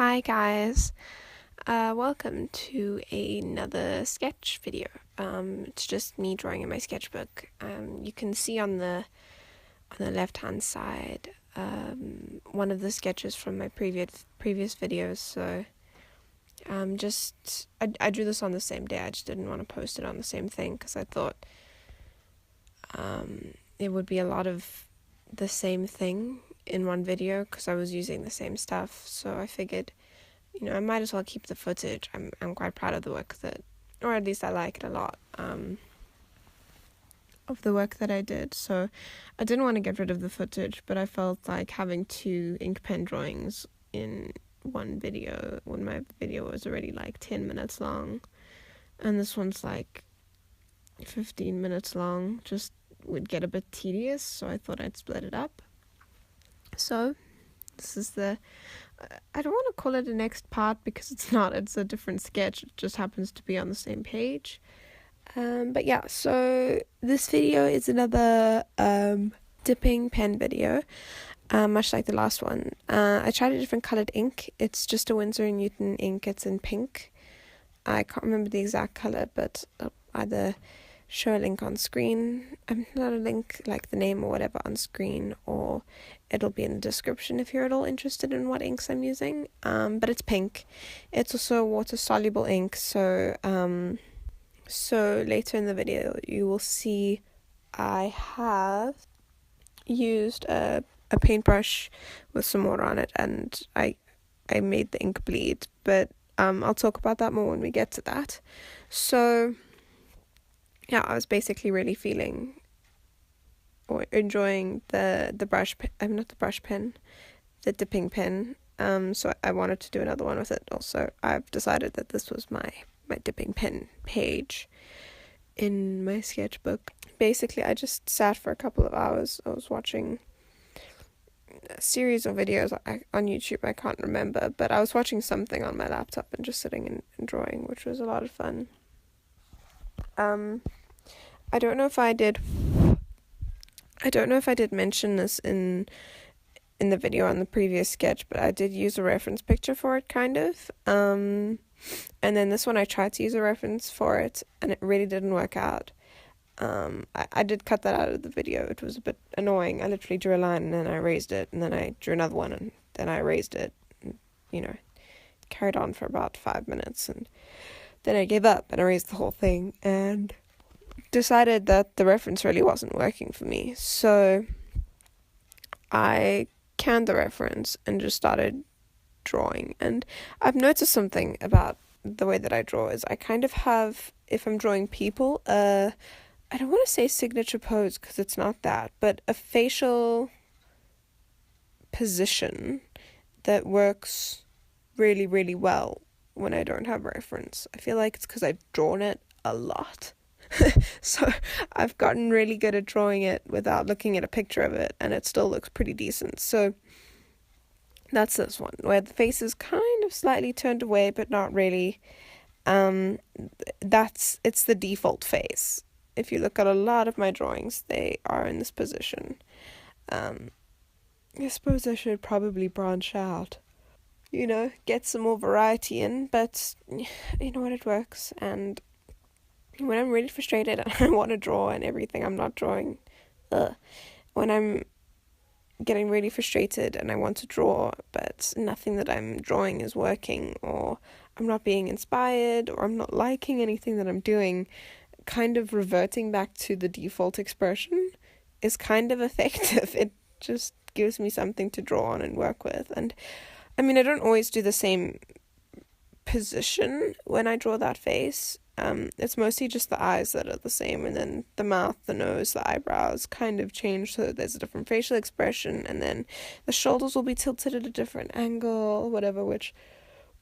Hi guys, welcome to another sketch video. It's just me drawing in my sketchbook. You can see on the left hand side one of the sketches from my previous videos. So I drew this on the same day. I just didn't want to post it on the same thing because I thought it would be a lot of the same thing in one video because I was using the same stuff. So I figured, I might as well keep the footage. I'm quite proud of the work or at least I like it a lot, of the work that I did. So I didn't want to get rid of the footage, but I felt like having two ink pen drawings in one video when my video was already like 10 minutes long, and this one's like 15 minutes long, just would get a bit tedious. So I thought I'd split it up. So this is I don't want to call it the next part because it's not. It's a different sketch. It just happens to be on the same page. But yeah, so this video is another dipping pen video, much like the last one. I tried a different colored ink. It's just a Winsor & Newton ink. It's in pink. I can't remember the exact color, but I'll either show a link on screen. Not a link like the name or whatever on screen, or it'll be in the description if you're at all interested in what inks I'm using. But it's pink. It's also a water soluble ink, so later in the video you will see I have used a paintbrush with some water on it, and I made the ink bleed, but I'll talk about that more when we get to that. So yeah, I was basically really feeling or enjoying the brush pen, not the brush pen, the dipping pen. So I wanted to do another one with it. Also, I've decided that this was my dipping pen page in my sketchbook. Basically, I just sat for a couple of hours. I was watching a series of videos on YouTube. I can't remember, but I was watching something on my laptop and just sitting and drawing, which was a lot of fun. I don't know if I did mention this in the video on the previous sketch, but I did use a reference picture for it, kind of. And then this one I tried to use a reference for it, and it really didn't work out. I did cut that out of the video. It was a bit annoying. I literally drew a line and then I erased it, and then I drew another one and then I erased it. And, carried on for about 5 minutes, and then I gave up and erased the whole thing and decided that the reference really wasn't working for me. So I canned the reference and just started drawing. And I've noticed something about the way that I draw is I kind of have, if I'm drawing people, I don't want to say signature pose because it's not that, but a facial position that works really, really well when I don't have reference. I feel like it's because I've drawn it a lot. So I've gotten really good at drawing it without looking at a picture of it, and it still looks pretty decent. So that's this one, where the face is kind of slightly turned away, but not really. It's the default face. If you look at a lot of my drawings, they are in this position. I suppose I should probably branch out, get some more variety in, but you know what, it works. And when I'm really frustrated and I want to draw and everything, I'm not drawing. When I'm getting really frustrated and I want to draw, but nothing that I'm drawing is working, or I'm not being inspired, or I'm not liking anything that I'm doing, kind of reverting back to the default expression is kind of effective. It just gives me something to draw on and work with. And I mean, I don't always do the same position when I draw that face. It's mostly just the eyes that are the same, and then the mouth, the nose, the eyebrows kind of change so that there's a different facial expression, and then the shoulders will be tilted at a different angle, whatever, which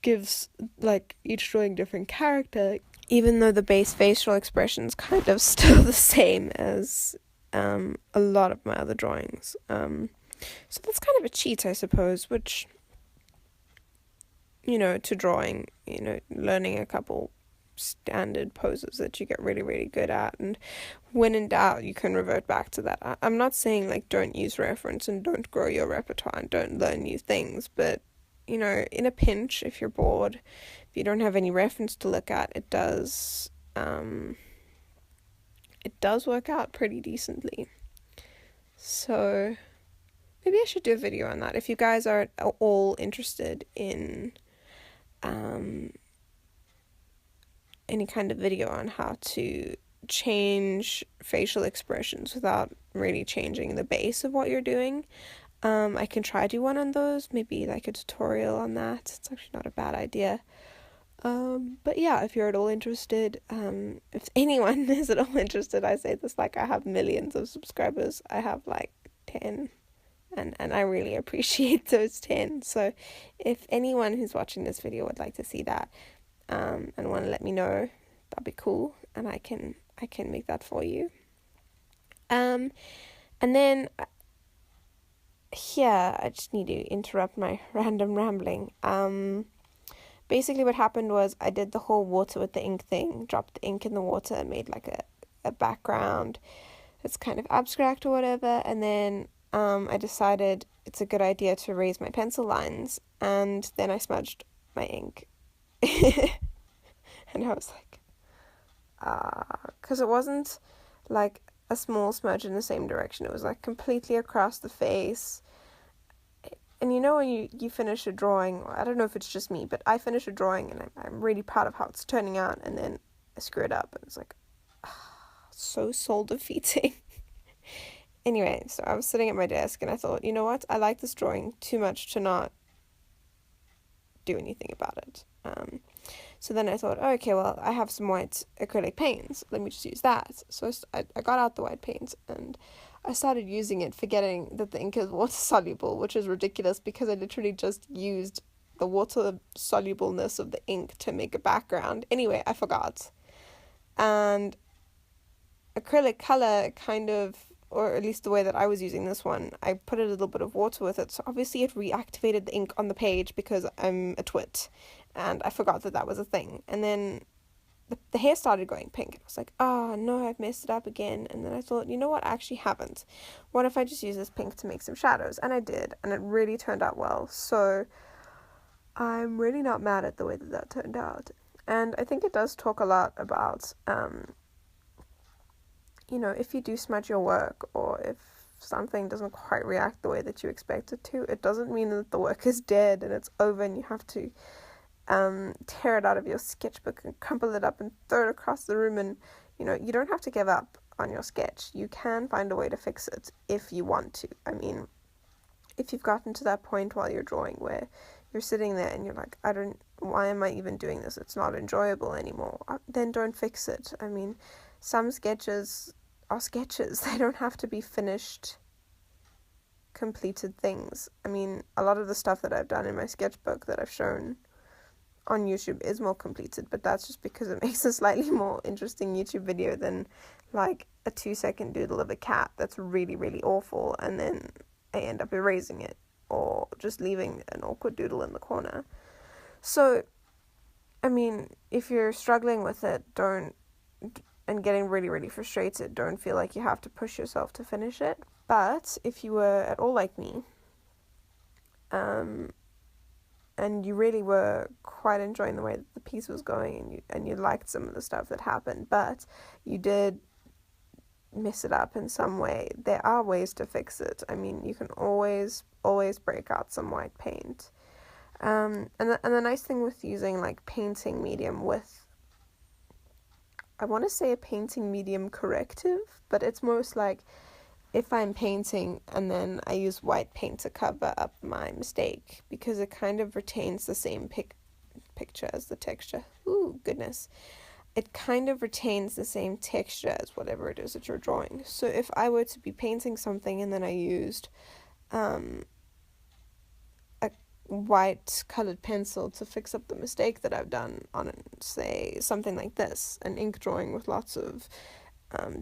gives like each drawing different character, even though the base facial expression is kind of still the same as a lot of my other drawings. So that's kind of a cheat, I suppose, which, to drawing, learning a couple standard poses that you get really, really good at, and when in doubt you can revert back to that. I'm not saying like don't use reference and don't grow your repertoire and don't learn new things, but you know, in a pinch, if you're bored, if you don't have any reference to look at, it does work out pretty decently. So maybe I should do a video on that. If you guys are at all interested in any kind of video on how to change facial expressions without really changing the base of what you're doing, I can try do one on those, maybe like a tutorial on that. It's actually not a bad idea. But yeah, if you're at all interested, if anyone is at all interested, I say this like I have millions of subscribers. I have like 10, and I really appreciate those 10. So if anyone who's watching this video would like to see that, and want to let me know, that'd be cool, and I can make that for you. And then here I just need to interrupt my random rambling. Basically what happened was I did the whole water with the ink thing, dropped the ink in the water and made like a background that's kind of abstract or whatever, and then I decided it's a good idea to raise my pencil lines, and then I smudged my ink. And I was like, because it wasn't like a small smudge in the same direction, it was like completely across the face. And you know when you finish a drawing, I don't know if it's just me, but I finish a drawing and I'm really proud of how it's turning out, and then I screw it up and it's like, so soul defeating. Anyway, so I was sitting at my desk and I thought, you know what, I like this drawing too much to not do anything about it. So then I thought, oh, okay, well, I have some white acrylic paints. Let me just use that. So I got out the white paint and I started using it, forgetting that the ink is water soluble, which is ridiculous because I literally just used the water solubleness of the ink to make a background. Anyway, I forgot. And acrylic color kind of, or at least the way that I was using this one, I put a little bit of water with it. So obviously it reactivated the ink on the page because I'm a twit. And I forgot that was a thing. And then the hair started going pink. I was like, oh no, I've messed it up again. And then I thought, you know what, I actually haven't. What if I just use this pink to make some shadows? And I did. And it really turned out well. So I'm really not mad at the way that turned out. And I think it does talk a lot about, you know, if you do smudge your work, or if something doesn't quite react the way that you expect it to, it doesn't mean that the work is dead and it's over and you have to tear it out of your sketchbook and crumple it up and throw it across the room. And you know, you don't have to give up on your sketch. You can find a way to fix it if you want to. I mean, if you've gotten to that point while you're drawing where you're sitting there and you're like, why am I even doing this? It's not enjoyable anymore. Then don't fix it. I mean, some sketches are sketches. They don't have to be finished, completed things. I mean, a lot of the stuff that I've done in my sketchbook that I've shown on YouTube is more completed, but that's just because it makes a slightly more interesting YouTube video than like a 2-second doodle of a cat that's really, really awful, and then I end up erasing it or just leaving an awkward doodle in the corner. So, I mean, if you're struggling with it, and getting really, really frustrated, don't feel like you have to push yourself to finish it. But if you were at all like me, and you really were quite enjoying the way that the piece was going, and you liked some of the stuff that happened, but you did mess it up in some way, there are ways to fix it. I mean, you can always break out some white paint. And the nice thing with using like painting medium with, I want to say a painting medium corrective, but it's most like if I'm painting and then I use white paint to cover up my mistake, because it kind of retains the same picture as the texture. Ooh, goodness. It kind of retains the same texture as whatever it is that you're drawing. So if I were to be painting something and then I used a white colored pencil to fix up the mistake that I've done on, say, something like this, an ink drawing with lots of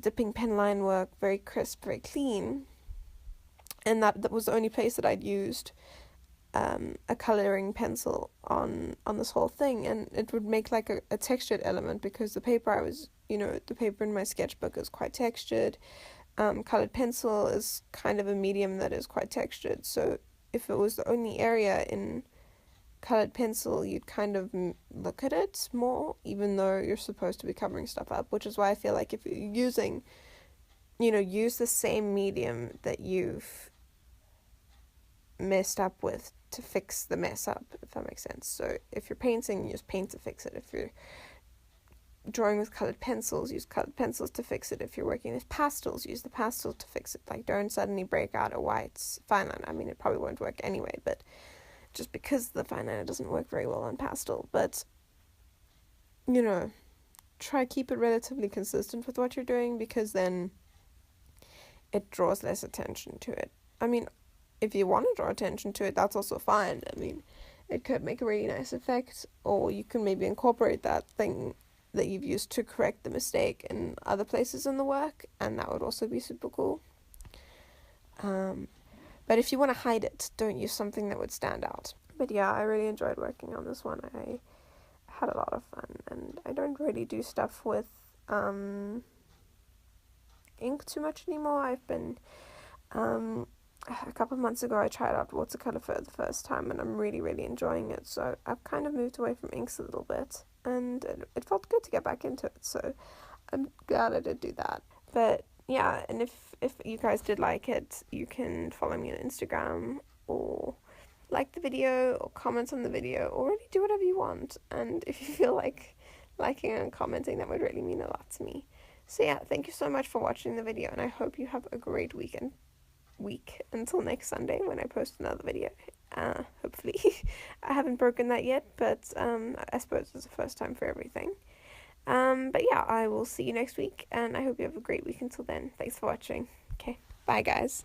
dipping pen line work, very crisp, very clean, and that was the only place that I'd used a coloring pencil on this whole thing, and it would make like a textured element, because the paper the paper in my sketchbook is quite textured. Colored pencil is kind of a medium that is quite textured, so if it was the only area in colored pencil, you'd kind of look at it more, even though you're supposed to be covering stuff up, which is why I feel like if you're using, use the same medium that you've messed up with to fix the mess up, if that makes sense. So if you're painting, use paint to fix it. If you're drawing with colored pencils, use colored pencils to fix it. If you're working with pastels, use the pastels to fix it. Like, don't suddenly break out a white fine line. I mean, it probably won't work anyway, but just because the fine liner doesn't work very well on pastel. But, try keep it relatively consistent with what you're doing, because then it draws less attention to it. I mean, if you want to draw attention to it, that's also fine. I mean, it could make a really nice effect, or you can maybe incorporate that thing that you've used to correct the mistake in other places in the work, and that would also be super cool. But if you want to hide it, don't use something that would stand out. But yeah, I really enjoyed working on this one. I had a lot of fun, and I don't really do stuff with ink too much anymore. I've been a couple of months ago I tried out watercolor for the first time, and I'm really, really enjoying it. So I've kind of moved away from inks a little bit, and it felt good to get back into it. So I'm glad I did do that. But yeah, and if you guys did like it, you can follow me on Instagram, or like the video, or comment on the video, or really do whatever you want. And if you feel like liking and commenting, that would really mean a lot to me. So yeah, thank you so much for watching the video, and I hope you have a great week until next Sunday when I post another video. Hopefully. I haven't broken that yet, but I suppose it's the first time for everything. But yeah, I will see you next week, and I hope you have a great week until then. Thanks for watching. Okay, bye guys.